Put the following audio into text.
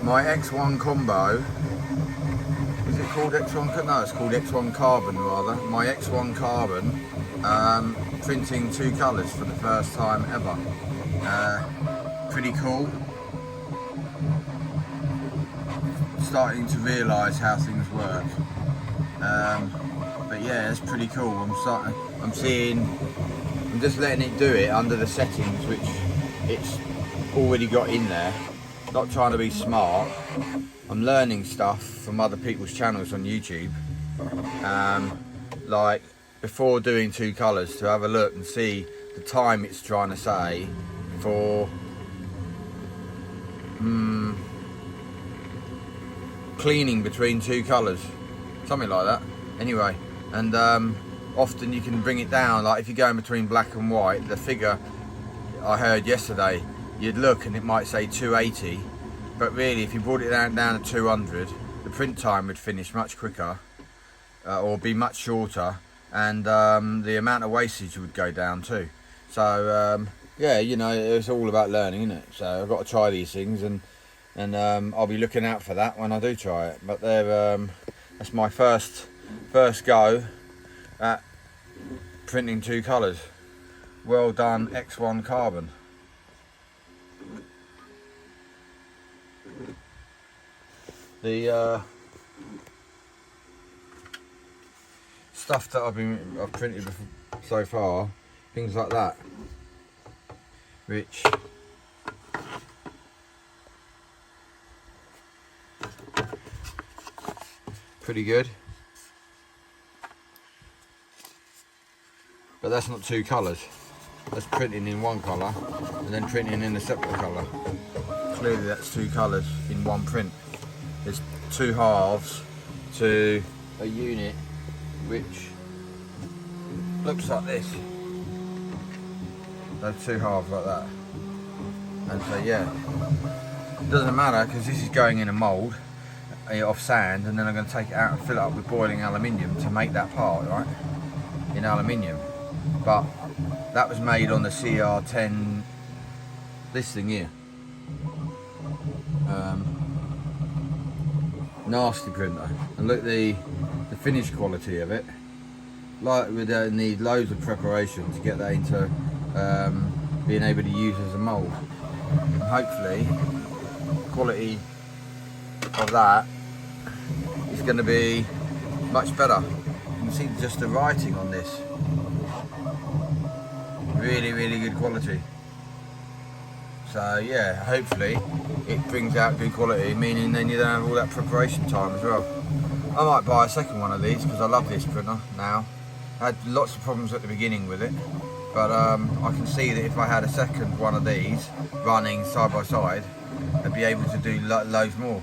My X1 combo, is it called X1? No, it's called X1 Carbon rather. My X1 Carbon, printing 2 colours for the first time ever. Pretty cool. Starting to realise how things work. But yeah, it's pretty cool. I'm just letting it do it under the settings which it's already got in there. Not trying to be smart. I'm learning stuff from other people's channels on YouTube. Like before doing 2 colours, to have a look and see the time it's trying to say for cleaning between 2 colours, something like that. Anyway, and often you can bring it down. Like if you're going between black and white, the figure I heard yesterday, you'd look and it might say 280, but really if you brought it down to 200, the print time would finish much quicker, or be much shorter, and the amount of wastage would go down too. So yeah, you know, it's all about learning, isn't it? So I've got to try these things, and I'll be looking out for that when I do try it. But that's my first go at printing 2 colours. Well done, X1 Carbon. The stuff that I've printed so far, things like that, which pretty good, but that's not 2 colours. That's printing in 1 colour and then printing in a separate colour. Clearly that's 2 colours in 1 print. There's 2 halves to a unit which looks like this. Those 2 halves like that. And so yeah, it doesn't matter because this is going in a mould of sand, and then I'm going to take it out and fill it up with boiling aluminium to make that part, right? In aluminium. But that was made on the CR10, this thing here. Nasty printer, and look the finish quality of it. Like we don't need loads of preparation to get that into being able to use as a mould. And hopefully the quality of that is going to be much better. You can see just the writing on this. Really good quality. So yeah, hopefully it brings out good quality, meaning then you don't have all that preparation time as well. I might buy a second one of these because I love this printer now. I had lots of problems at the beginning with it, but I can see that if I had a second one of these running side by side, I'd be able to do loads more.